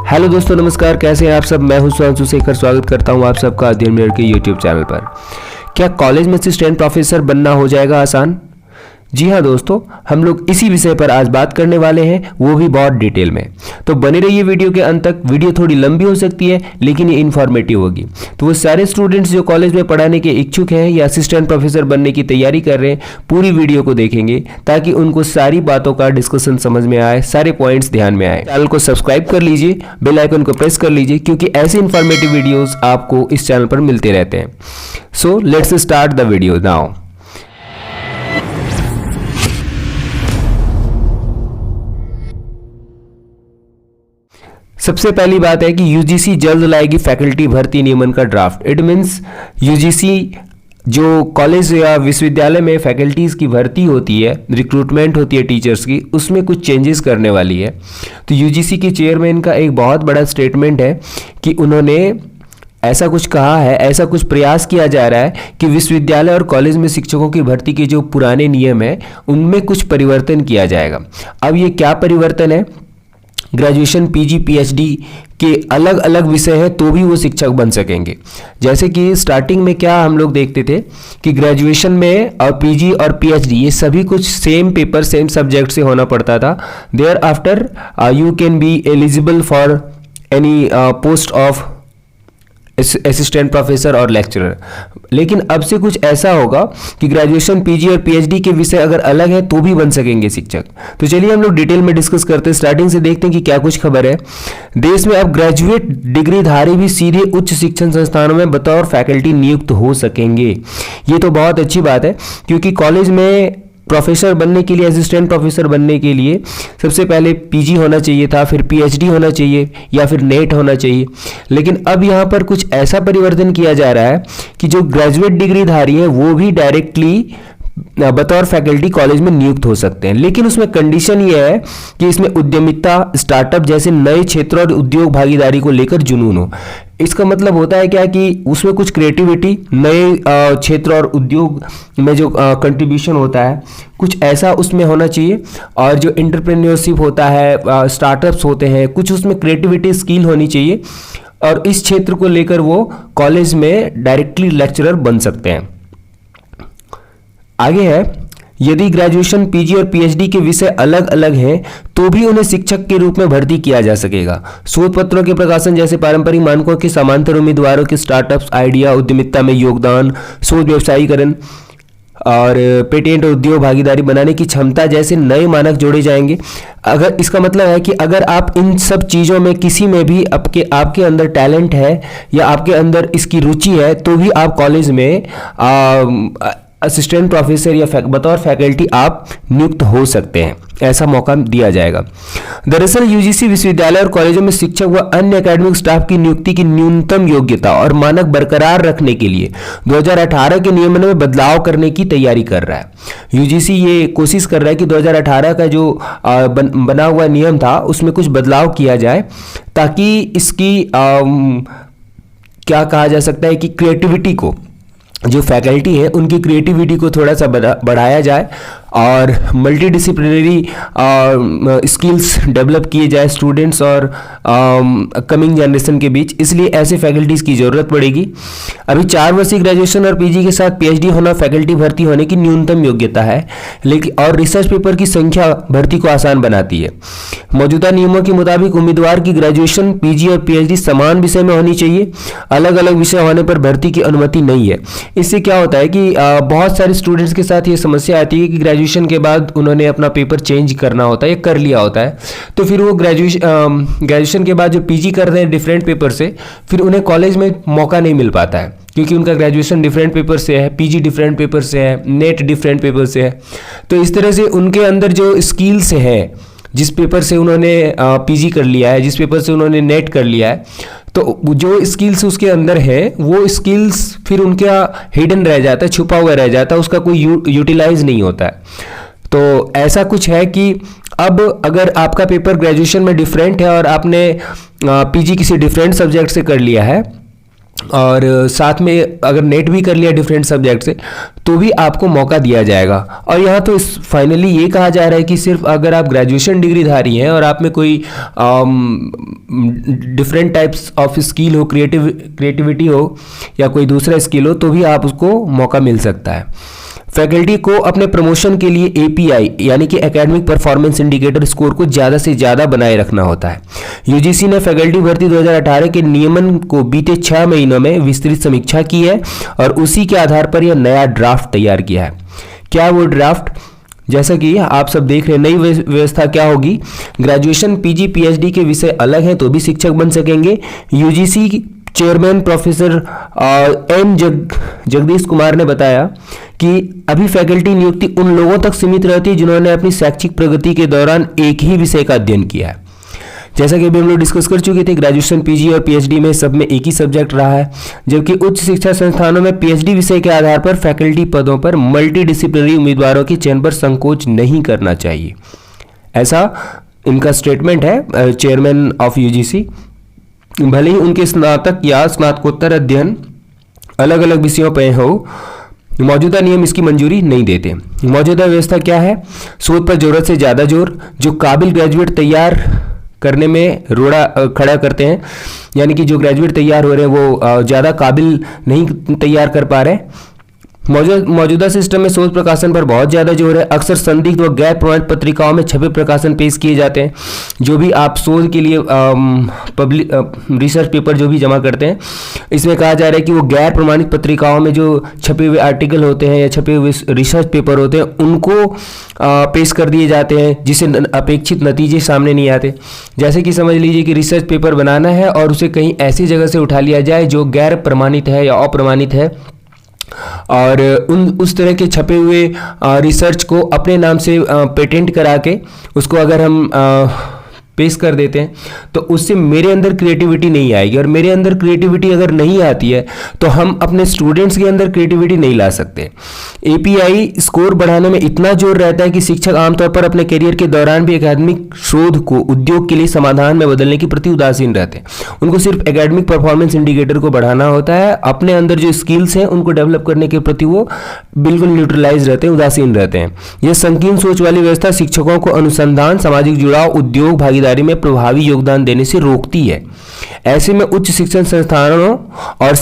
Hello दोस्तों, नमस्कार। कैसे हैं आप सब? मैं हूं सुधांशु शेखर। स्वागत करता हूं आप सबका अध्ययन मिरर के यूट्यूब चैनल पर। क्या कॉलेज में असिस्टेंट प्रोफेसर बनना हो जाएगा आसान? जी हाँ दोस्तों, हम लोग इसी विषय पर आज बात करने वाले हैं, वो भी बहुत डिटेल में। तो बने रहिए वीडियो के अंत तक। वीडियो थोड़ी लंबी हो सकती है लेकिन ये इन्फॉर्मेटिव होगी। तो वो सारे स्टूडेंट्स जो कॉलेज में पढ़ाने के इच्छुक हैं या असिस्टेंट प्रोफेसर बनने की तैयारी कर रहे हैं, पूरी वीडियो को देखेंगे ताकि उनको सारी बातों का डिस्कशन समझ में आए, सारे पॉइंट्स ध्यान में आए। चैनल को सब्सक्राइब कर लीजिए, बेल आइकन को प्रेस कर लीजिए, क्योंकि ऐसे इन्फॉर्मेटिव वीडियोज आपको इस चैनल पर मिलते रहते हैं। So let's start the video now. सबसे पहली बात है कि यूजीसी जल्द लाएगी फैकल्टी भर्ती नियमन का ड्राफ्ट। इट मीन्स यूजीसी जो कॉलेज या विश्वविद्यालय में फैकल्टीज की भर्ती होती है, रिक्रूटमेंट होती है टीचर्स की, उसमें कुछ चेंजेस करने वाली है। तो यूजीसी के चेयरमैन का एक बहुत बड़ा स्टेटमेंट है कि उन्होंने ऐसा कुछ कहा है, ऐसा कुछ प्रयास किया जा रहा है कि विश्वविद्यालय और कॉलेज में शिक्षकों की भर्ती के जो पुराने नियम है उनमें कुछ परिवर्तन किया जाएगा। अब ये क्या परिवर्तन है? ग्रेजुएशन, पीजी, पीएचडी के अलग अलग विषय हैं तो भी वो शिक्षक बन सकेंगे। जैसे कि स्टार्टिंग में क्या हम लोग देखते थे कि ग्रेजुएशन में और पीजी और पीएचडी ये सभी कुछ सेम पेपर, सेम सब्जेक्ट से होना पड़ता था। Thereafter you can be eligible for any post of assistant professor और लेक्चरर। लेकिन अब से कुछ ऐसा होगा कि ग्रेजुएशन, पीजी और पीएचडी के विषय अगर अलग है तो भी बन सकेंगे शिक्षक। तो चलिए हम लोग डिटेल में डिस्कस करते हैं। स्टार्टिंग से देखते हैं कि क्या कुछ खबर है। देश में अब ग्रेजुएट डिग्रीधारी भी सीधे उच्च शिक्षण संस्थानों में बतौर फैकल्टी नियुक्त हो सकेंगे। ये तो बहुत अच्छी बात है, क्योंकि कॉलेज में प्रोफेसर बनने के लिए, असिस्टेंट प्रोफेसर बनने के लिए सबसे पहले पीजी होना चाहिए था, फिर पीएचडी होना चाहिए या फिर नेट होना चाहिए। लेकिन अब यहाँ पर कुछ ऐसा परिवर्तन किया जा रहा है कि जो ग्रेजुएट डिग्रीधारी हैं वो भी डायरेक्टली बतौर फैकल्टी कॉलेज में नियुक्त हो सकते हैं। लेकिन उसमें कंडीशन ये है कि इसमें उद्यमिता, स्टार्टअप जैसे नए क्षेत्रों और उद्योग भागीदारी को लेकर जुनून हो। इसका मतलब होता है क्या कि उसमें कुछ क्रिएटिविटी, नए क्षेत्र और उद्योग में जो कंट्रीब्यूशन होता है, कुछ ऐसा उसमें होना चाहिए। और जो एंटरप्रेन्योरशिप होता है, स्टार्टअप्स होते हैं, कुछ उसमें क्रिएटिविटी, स्किल होनी चाहिए। और इस क्षेत्र को लेकर वो कॉलेज में डायरेक्टली लेक्चरर बन सकते हैं। आगे है, यदि ग्रेजुएशन, पीजी और पीएचडी के विषय अलग अलग हैं तो भी उन्हें शिक्षक के रूप में भर्ती किया जा सकेगा। शोध पत्रों के प्रकाशन जैसे पारंपरिक मानकों के समांतर उम्मीदवारों के स्टार्टअप्स, आइडिया, उद्यमिता में योगदान, शोध व्यवसायीकरण और पेटेंट और उद्योग भागीदारी बनाने की क्षमता जैसे नए मानक जोड़े जाएंगे। अगर इसका मतलब है कि अगर आप इन सब चीज़ों में किसी में भी आपके अंदर टैलेंट है या आपके अंदर इसकी रुचि है तो भी आप कॉलेज में असिस्टेंट प्रोफेसर या बतौर फैकल्टी आप नियुक्त हो सकते हैं। ऐसा मौका दिया जाएगा। दरअसल यूजीसी विश्वविद्यालय और कॉलेजों में शिक्षक व अन्य एकेडमिक स्टाफ की नियुक्ति की न्यूनतम योग्यता और मानक बरकरार रखने के लिए 2018 के नियमन में बदलाव करने की तैयारी कर रहा है। यूजीसी ये कोशिश कर रहा है कि 2018 का जो बना हुआ नियम था उसमें कुछ बदलाव किया जाए, ताकि इसकी क्या कहा जा सकता है कि क्रिएटिविटी को, जो फैकल्टी है उनकी क्रिएटिविटी को थोड़ा सा बढ़ाया जाए और मल्टीडिसिप्लिनरी स्किल्स डेवलप किए जाए स्टूडेंट्स और कमिंग जनरेशन के बीच। इसलिए ऐसे फैकल्टीज़ की ज़रूरत पड़ेगी। अभी 4 वर्षीय ग्रेजुएशन और पीजी के साथ पीएचडी होना फैकल्टी भर्ती होने की न्यूनतम योग्यता है, लेकिन और रिसर्च पेपर की संख्या भर्ती को आसान बनाती है। मौजूदा नियमों के मुताबिक उम्मीदवार की ग्रेजुएशन, पीजी और पीएचडी समान विषय में होनी चाहिए। अलग अलग विषय होने पर भर्ती की अनुमति नहीं है। इससे क्या होता है कि बहुत सारे स्टूडेंट्स के साथ ये समस्या आती है कि ग्रेजुएशन के बाद उन्होंने अपना पेपर चेंज करना होता है या कर लिया होता है, तो फिर वो ग्रेजुएशन के बाद जो पीजी कर रहे हैं डिफरेंट पेपर से, फिर उन्हें कॉलेज में मौका नहीं मिल पाता है, क्योंकि उनका ग्रेजुएशन डिफरेंट पेपर से है, पीजी डिफरेंट पेपर से है, नेट डिफरेंट पेपर से है। तो इस तरह से उनके अंदर जो स्किल्स है, जिस पेपर से उन्होंने पीजी कर लिया है, जिस पेपर से उन्होंने नेट कर लिया है, तो जो स्किल्स उसके अंदर है वो स्किल्स फिर उनका हिडन रह जाता है, छुपा हुआ रह जाता है, उसका कोई यूटिलाइज नहीं होता है। तो ऐसा कुछ है कि अब अगर आपका पेपर ग्रेजुएशन में डिफरेंट है और आपने पीजी किसी डिफरेंट सब्जेक्ट से कर लिया है, और साथ में अगर नेट भी कर लिया डिफरेंट सब्जेक्ट से तो भी आपको मौका दिया जाएगा। और यहाँ तो इस फाइनली ये कहा जा रहा है कि सिर्फ अगर आप ग्रेजुएशन डिग्रीधारी हैं और आप में कोई डिफरेंट टाइप्स ऑफ स्किल हो, क्रिएटिविटी हो या कोई दूसरा स्किल हो, तो भी आप उसको मौका मिल सकता है। फैकल्टी को अपने प्रमोशन के लिए एपीआई यानी कि एकेडमिक परफॉर्मेंस इंडिकेटर स्कोर को ज़्यादा से ज़्यादा बनाए रखना होता है। यूजीसी ने फैकल्टी भर्ती 2018 के नियमन को बीते 6 महीनों में विस्तृत समीक्षा की है और उसी के आधार पर यह नया ड्राफ्ट तैयार किया है। क्या वो ड्राफ्ट? जैसा कि आप सब देख रहे हैं, नई व्यवस्था क्या होगी? ग्रेजुएशन, पीजी, पीएचडी के विषय अलग हैं तो भी शिक्षक बन सकेंगे। UGC chairman professor Jagdish Kumar ने बताया कि अभी फैकल्टी नियुक्ति उन लोगों तक सीमित रहती है जिन्होंने अपनी शैक्षिक प्रगति के दौरान एक ही विषय का अध्ययन किया है। जैसा कि अभी हम लोग डिस्कस कर चुके थे, ग्रेजुएशन, पीजी और पीएचडी में सब में एक ही सब्जेक्ट रहा है, जबकि उच्च शिक्षा संस्थानों में पीएचडी विषय के आधार पर फैकल्टी पदों पर मल्टीडिसिप्लिनरी उम्मीदवारों के चयन पर संकोच नहीं करना चाहिए। ऐसा इनका स्टेटमेंट है चेयरमैन ऑफ यूजीसी। भले ही उनके स्नातक या स्नातकोत्तर अध्ययन अलग अलग विषयों पर हो, मौजूदा नियम इसकी मंजूरी नहीं देते। मौजूदा व्यवस्था क्या है? शोध पर जरूरत से ज़्यादा जोर, जो काबिल ग्रेजुएट तैयार करने में रोड़ा खड़ा करते हैं, यानी कि जो ग्रेजुएट तैयार हो रहे हैं वो ज़्यादा काबिल नहीं तैयार कर पा रहे। मौजूदा सिस्टम में शोध प्रकाशन पर बहुत ज़्यादा जोर है। अक्सर संदिग्ध व गैर प्रमाणित पत्रिकाओं में छपे प्रकाशन पेश किए जाते हैं। जो भी आप शोध के लिए रिसर्च पेपर जो भी जमा करते हैं, इसमें कहा जा रहा है कि वो गैर प्रमाणित पत्रिकाओं में जो छपे हुए आर्टिकल होते हैं या छपे हुए रिसर्च पेपर होते हैं उनको पेश कर दिए जाते हैं, जिससे अपेक्षित नतीजे सामने नहीं आते। जैसे कि समझ लीजिए कि रिसर्च पेपर बनाना है और उसे कहीं ऐसी जगह से उठा लिया जाए जो गैर प्रमाणित है या अप्रमाणित है, और उस तरह के छपे हुए रिसर्च को अपने नाम से पेटेंट करा के उसको अगर हम पेश कर देते हैं तो उससे मेरे अंदर क्रिएटिविटी नहीं आएगी, और मेरे अंदर क्रिएटिविटी अगर नहीं आती है तो हम अपने स्टूडेंट्स के अंदर क्रिएटिविटी नहीं ला सकते। एपीआई स्कोर बढ़ाने में इतना जोर रहता है कि शिक्षक आमतौर पर अपने करियर के दौरान भी एकेडमिक शोध को उद्योग के लिए समाधान में बदलने के प्रति उदासीन रहते हैं। उनको सिर्फ एकेडमिक परफॉर्मेंस इंडिकेटर को बढ़ाना होता है, अपने अंदर जो स्किल्स हैं उनको डेवलप करने के प्रति वो बिल्कुल न्यूट्रलाइज रहते हैं, उदासीन रहते हैं। यह संकीर्ण सोच वाली व्यवस्था शिक्षकों को अनुसंधान, सामाजिक जुड़ाव, उद्योग भागीदारी में प्रभावी योगदान देने से रोकती है। ऐसे में उच्च शिक्षण संस्थानों और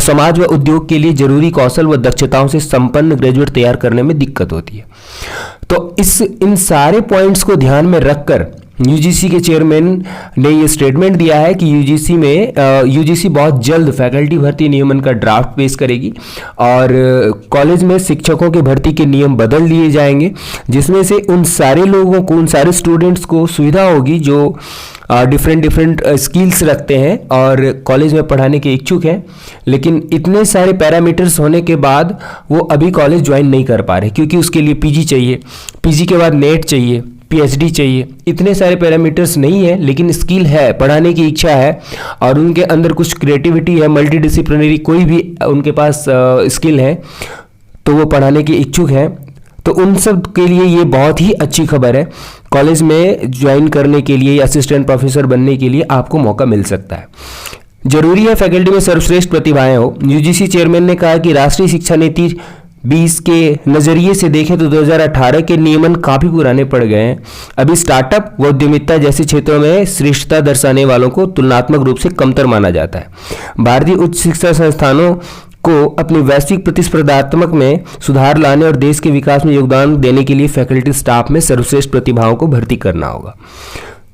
समाज व उद्योग के लिए जरूरी कौशल व दक्षताओं से संपन्न ग्रेजुएट तैयार करने में दिक्कत होती है। तो इन सारे पॉइंट्स को ध्यान में रखकर यूजीसी के चेयरमैन ने ये स्टेटमेंट दिया है कि यूजीसी बहुत जल्द फैकल्टी भर्ती नियमन का ड्राफ्ट पेश करेगी और कॉलेज में शिक्षकों के भर्ती के नियम बदल दिए जाएंगे, जिसमें से उन सारे लोगों को, उन सारे स्टूडेंट्स को सुविधा होगी जो डिफरेंट स्किल्स रखते हैं और कॉलेज में पढ़ाने के इच्छुक हैं, लेकिन इतने सारे पैरामीटर्स होने के बाद वो अभी कॉलेज ज्वाइन नहीं कर पा रहे, क्योंकि उसके लिए पीजी चाहिए, पीजी के बाद नेट चाहिए, पीएचडी चाहिए। इतने सारे पैरामीटर्स नहीं है, लेकिन स्किल है, पढ़ाने की इच्छा है और उनके अंदर कुछ क्रिएटिविटी है, मल्टीडिसिप्लिनरी कोई भी उनके पास स्किल है, तो वो पढ़ाने के इच्छुक हैं। तो उन सब के लिए ये बहुत ही अच्छी खबर है। कॉलेज में ज्वाइन करने के लिए, असिस्टेंट प्रोफेसर बनने के लिए आपको मौका मिल सकता है। जरूरी है फैकल्टी में सर्वश्रेष्ठ प्रतिभाएं हो। यूजीसी चेयरमैन ने कहा कि राष्ट्रीय शिक्षा नीति 20 के नजरिए से देखें तो 2018 के नियमन काफी पुराने पड़ गए हैं। अभी स्टार्टअप व उद्यमिता जैसे क्षेत्रों में श्रेष्ठता दर्शाने वालों को तुलनात्मक रूप से कमतर माना जाता है। भारतीय उच्च शिक्षा संस्थानों को अपनी वैश्विक प्रतिस्पर्धात्मक में सुधार लाने और देश के विकास में योगदान देने के लिए फैकल्टी स्टाफ में सर्वश्रेष्ठ प्रतिभाओं को भर्ती करना होगा।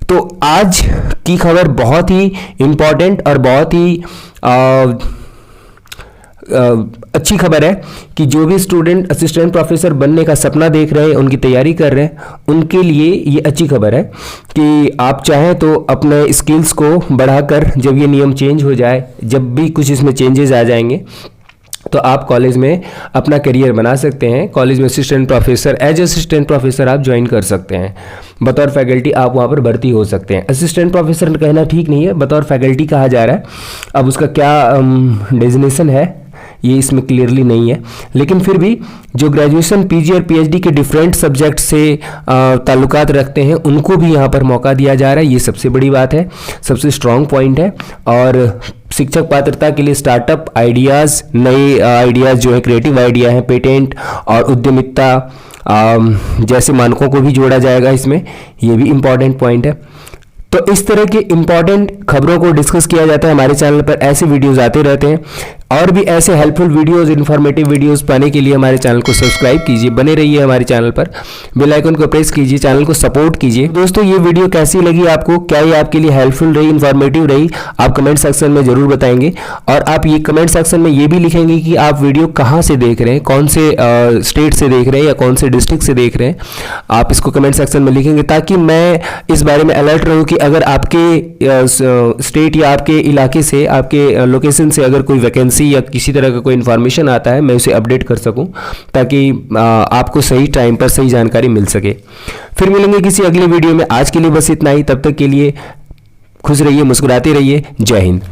तो आज की खबर बहुत ही इम्पोर्टेंट और बहुत ही अच्छी खबर है कि जो भी स्टूडेंट असिस्टेंट प्रोफेसर बनने का सपना देख रहे हैं, उनकी तैयारी कर रहे हैं, उनके लिए ये अच्छी खबर है कि आप चाहें तो अपने स्किल्स को बढ़ाकर जब ये नियम चेंज हो जाए, जब भी कुछ इसमें चेंजेस आ जाएंगे, तो आप कॉलेज में अपना करियर बना सकते हैं। कॉलेज में assistant professor, as assistant professor आप ज्वाइन कर सकते हैं। बतौर फैकल्टी आप वहाँ पर भर्ती हो सकते हैं। असिस्टेंट प्रोफेसर कहना ठीक नहीं है, बतौर फैकल्टी कहा जा रहा है। अब उसका क्या डेजिग्नेशन है ये इसमें क्लियरली नहीं है, लेकिन फिर भी जो ग्रेजुएशन, पीजी और पीएचडी के डिफरेंट सब्जेक्ट से ताल्लुकात रखते हैं उनको भी यहाँ पर मौका दिया जा रहा है। ये सबसे बड़ी बात है, सबसे स्ट्रॉन्ग पॉइंट है। और शिक्षक पात्रता के लिए स्टार्टअप आइडियाज़, नए आइडियाज़ जो है क्रिएटिव आइडिया है, पेटेंट और उद्यमिता जैसे मानकों को भी जोड़ा जाएगा इसमें, ये भी इम्पॉर्टेंट पॉइंट है। तो इस तरह के इम्पॉर्टेंट खबरों को डिस्कस किया जाता है हमारे चैनल पर, ऐसे वीडियोस आते रहते हैं। और भी ऐसे हेल्पफुल वीडियोस, इन्फॉर्मेटिव वीडियोस पाने के लिए हमारे चैनल को सब्सक्राइब कीजिए, बने रहिए हमारे चैनल पर, बेल आइकन को प्रेस कीजिए, चैनल को सपोर्ट कीजिए। दोस्तों ये वीडियो कैसी लगी आपको, क्या ये आपके लिए हेल्पफुल रही, इन्फॉर्मेटिव रही, आप कमेंट सेक्शन में जरूर बताएंगे। और आप ये कमेंट सेक्शन में ये भी लिखेंगे कि आप वीडियो कहाँ से देख रहे हैं, कौन से स्टेट से देख रहे हैं या कौन से डिस्ट्रिक्ट से देख रहे हैं, आप इसको कमेंट सेक्शन में लिखेंगे, ताकि मैं इस बारे में अलर्ट रहूँ कि अगर आपके स्टेट या आपके इलाके से, आपके लोकेशन से अगर कोई वैकेंसी या किसी तरह का कोई इन्फॉर्मेशन आता है, मैं उसे अपडेट कर सकूं, ताकि आपको सही टाइम पर सही जानकारी मिल सके। फिर मिलेंगे किसी अगले वीडियो में। आज के लिए बस इतना ही, तब तक के लिए खुश रहिए, मुस्कुराते रहिए। जय हिंद।